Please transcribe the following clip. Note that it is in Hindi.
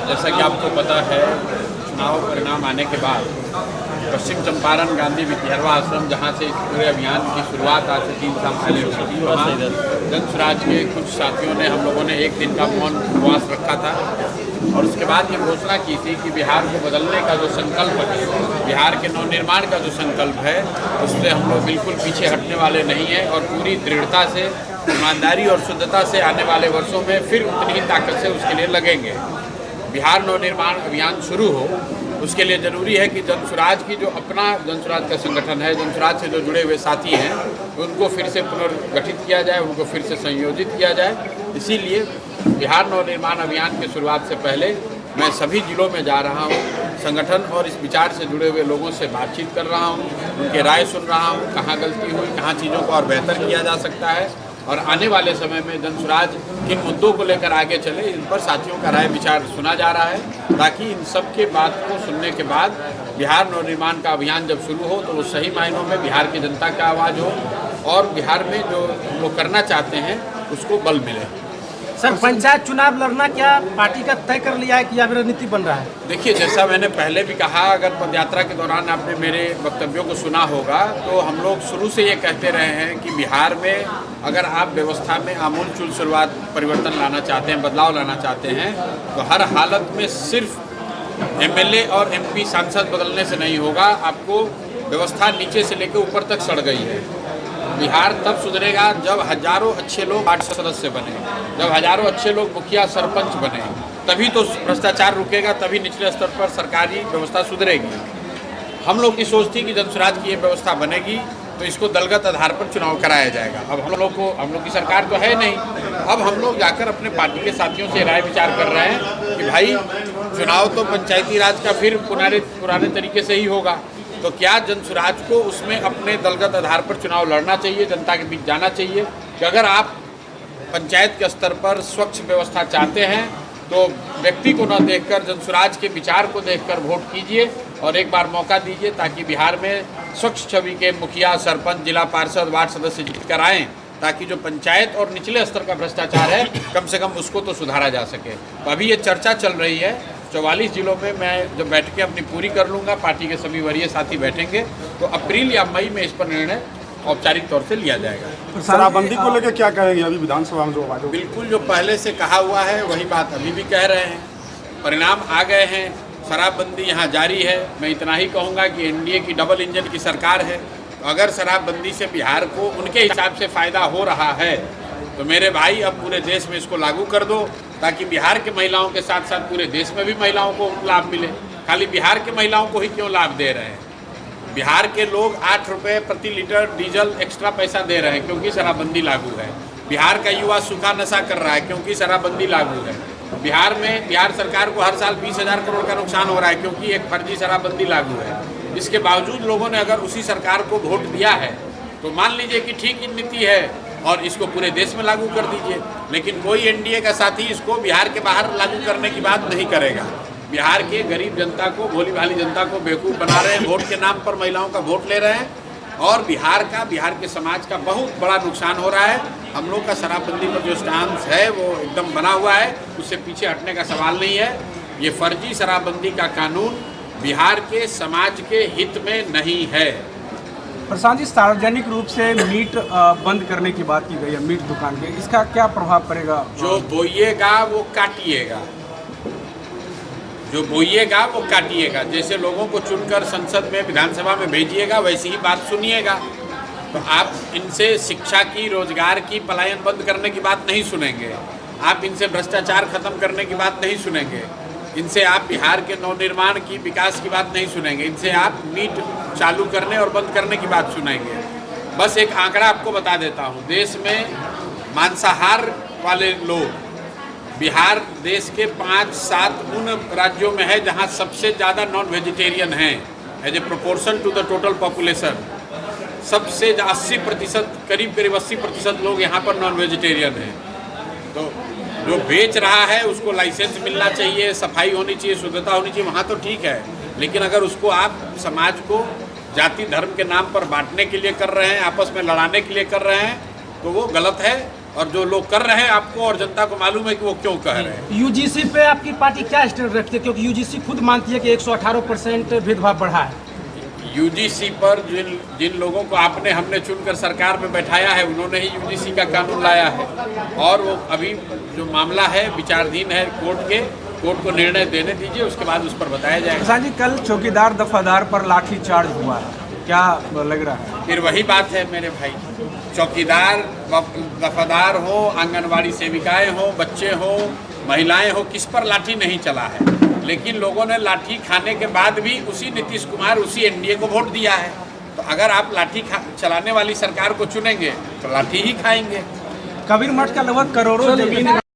जैसा कि आपको पता है, चुनाव परिणाम आने के बाद पश्चिम चंपारण गांधी विद्यार्थी आश्रम, जहां से इस पूरे अभियान की शुरुआत आज से 3 साल पहले हुई थी, वहाँ जन स्वराज के कुछ साथियों ने, हम लोगों ने 1 दिन का मौन उपवास रखा था और उसके बाद ये घोषणा की थी कि बिहार को बदलने का जो संकल्प है, बिहार के नवनिर्माण का जो संकल्प है, उससे हम लोग बिल्कुल पीछे हटने वाले नहीं हैं और पूरी दृढ़ता से, ईमानदारी और शुद्धता से आने वाले वर्षों में फिर उतनी ही ताकत से उसके लिए लगेंगे। बिहार नवनिर्माण अभियान शुरू हो, उसके लिए ज़रूरी है कि जन स्वराज की जो अपना जन स्वराज का संगठन है, जन स्वराज से जो जुड़े हुए साथी हैं, उनको फिर से पुनर्गठित किया जाए, उनको फिर से संयोजित किया जाए। इसीलिए बिहार नवनिर्माण अभियान की शुरुआत से पहले मैं सभी जिलों में जा रहा हूँ, संगठन और इस विचार से जुड़े हुए लोगों से बातचीत कर रहा हूँ, उनके राय सुन रहा हूँ, कहाँ गलती हुई, कहाँ चीज़ों को और बेहतर किया जा सकता है और आने वाले समय में जन स्वराज किन मुद्दों को लेकर आगे चले, इन पर साथियों का राय विचार सुना जा रहा है, ताकि इन सब के बात को सुनने के बाद बिहार नवनिर्माण का अभियान जब शुरू हो तो वो सही मायनों में बिहार की जनता का आवाज़ हो और बिहार में जो लोग करना चाहते हैं उसको बल मिले। सर, पंचायत चुनाव लड़ना क्या पार्टी का तय कर लिया है कि अब रणनीति बन रहा है? देखिए, जैसा मैंने पहले भी कहा, अगर पदयात्रा के दौरान आपने मेरे वक्तव्यों को सुना होगा तो हम लोग शुरू से ये कहते रहे हैं कि बिहार में अगर आप व्यवस्था में आमूल शुरुआत परिवर्तन लाना चाहते हैं, बदलाव लाना चाहते हैं, तो हर हालत में सिर्फ एमएलए और एमपी सांसद बदलने से नहीं होगा। आपको व्यवस्था नीचे से लेकर ऊपर तक सड़ गई है। बिहार तब सुधरेगा जब हजारों अच्छे लोग वार्ड सदस्य बने, जब हजारों अच्छे लोग मुखिया सरपंच बने, तभी तो भ्रष्टाचार रुकेगा, तभी निचले स्तर पर सरकारी व्यवस्था सुधरेगी। हम लोग की सोच थी कि जन स्वराज की ये व्यवस्था बनेगी तो इसको दलगत आधार पर चुनाव कराया जाएगा। अब हम लोग की सरकार तो है नहीं, अब हम लोग जाकर अपने पार्टी के साथियों से राय विचार कर रहे हैं कि भाई चुनाव तो पंचायती राज का फिर पुराने तरीके से ही होगा, तो क्या जन स्वराज को उसमें अपने दलगत आधार पर चुनाव लड़ना चाहिए, जनता के बीच जाना चाहिए कि अगर आप पंचायत के स्तर पर स्वच्छ व्यवस्था चाहते हैं तो व्यक्ति को न देखकर जन स्वराज के विचार को देखकर वोट कीजिए और एक बार मौका दीजिए ताकि बिहार में स्वच्छ छवि के मुखिया, सरपंच, जिला पार्षद, वार्ड सदस्य जीत कर आएँ, ताकि जो पंचायत और निचले स्तर का भ्रष्टाचार है कम से कम उसको तो सुधारा जा सके। तो अभी ये चर्चा चल रही है। 44 जिलों में मैं जब बैठकें अपनी पूरी कर लूँगा, पार्टी के सभी वरीय साथी बैठेंगे, तो अप्रैल या मई में इस पर निर्णय औपचारिक तौर से लिया जाएगा। शराबबंदी को लेकर क्या कहेंगे? अभी विधानसभा में जो आवाज बिल्कुल जो पहले से कहा हुआ है वही बात अभी भी कह रहे हैं। परिणाम आ गए हैं, शराबबंदी यहाँ जारी है। मैं इतना ही कहूँगा कि एनडीए की डबल इंजन की सरकार है, तो अगर शराबबंदी से बिहार को उनके हिसाब से फ़ायदा हो रहा है तो मेरे भाई अब पूरे देश में इसको लागू कर दो, ताकि बिहार के महिलाओं के साथ साथ पूरे देश में भी महिलाओं को लाभ मिले। खाली बिहार के महिलाओं को ही क्यों लाभ दे रहे हैं? बिहार के लोग 8 रुपये प्रति लीटर डीजल एक्स्ट्रा पैसा दे रहे हैं क्योंकि शराबबंदी लागू है। बिहार का युवा सूखा नशा कर रहा है क्योंकि शराबबंदी लागू है। बिहार सरकार को हर साल 20,000 करोड़ का नुकसान हो रहा है क्योंकि एक फर्जी शराबबंदी लागू है। इसके बावजूद लोगों ने अगर उसी सरकार को वोट दिया है तो मान लीजिए कि ठीक नीति है और इसको पूरे देश में लागू कर दीजिए, लेकिन कोई एनडीए का साथी इसको बिहार के बाहर लागू करने की बात नहीं करेगा। बिहार के गरीब जनता को, भोली भाली जनता को बेवकूफ़ बना रहे हैं, वोट के नाम पर महिलाओं का वोट ले रहे हैं और बिहार के समाज का बहुत बड़ा नुकसान हो रहा है। हम लोग का शराबबंदी पर जो स्टांस है वो एकदम बना हुआ है, उससे पीछे हटने का सवाल नहीं है। ये फर्जी शराबबंदी का कानून बिहार के समाज के हित में नहीं है। प्रशांत जी, सार्वजनिक रूप से मीट बंद करने की बात की गई है, मीट दुकान के, इसका क्या प्रभाव पड़ेगा? जो बोइएगा वो काटिएगा, जो बोइएगा वो काटिएगा। जैसे लोगों को चुनकर संसद में, विधानसभा में भेजिएगा वैसी ही बात सुनिएगा। तो आप इनसे शिक्षा की, रोजगार की, पलायन बंद करने की बात नहीं सुनेंगे, आप इनसे भ्रष्टाचार खत्म करने की बात नहीं सुनेंगे, इनसे आप बिहार के नवनिर्माण की, विकास की बात नहीं सुनेंगे, इनसे आप मीट चालू करने और बंद करने की बात सुनेंगे। बस एक आंकड़ा आपको बता देता हूँ, देश में मांसाहार वाले लोग बिहार देश के 5-7 उन राज्यों में है जहाँ सबसे ज़्यादा नॉन वेजिटेरियन हैं as a proportion to the total population. सबसे 80%, करीब 80% लोग यहाँ पर नॉन वेजिटेरियन हैं। तो जो बेच रहा है उसको लाइसेंस मिलना चाहिए, सफाई होनी चाहिए, शुद्धता होनी चाहिए, वहाँ तो ठीक है, लेकिन अगर उसको आप समाज को जाति धर्म के नाम पर बांटने के लिए कर रहे हैं, आपस में लड़ाने के लिए कर रहे हैं, तो वो गलत है और जो लोग कर रहे हैं आपको और जनता को मालूम है कि वो क्यों कह रहे हैं। यूजीसी पे आपकी पार्टी क्या स्टैंड रखती है, क्योंकि यूजीसी खुद मानती है कि 118% भेदभाव बढ़ा है। यूजीसी पर जिन लोगों को हमने चुनकर सरकार में बैठाया है, उन्होंने ही यूजीसी का कानून लाया है और वो अभी जो मामला है विचाराधीन है कोर्ट को निर्णय देने दीजिए, उसके बाद उस पर बताया जाएगा। प्रशांत जी, कल चौकीदार दफादार पर लाठी चार्ज हुआ है, क्या लग रहा है? फिर वही बात है मेरे भाई, चौकीदार दफादार हो, आंगनवाड़ी सेविकाएं हो, बच्चे हो, महिलाएं हो, किस पर लाठी नहीं चला है। लेकिन लोगों ने लाठी खाने के बाद भी उसी नीतीश कुमार, उसी एनडीए को वोट दिया है। तो अगर आप लाठी चलाने वाली सरकार को चुनेंगे तो लाठी ही खाएंगे। कबीर मठ का लगभग करोड़ों जमीन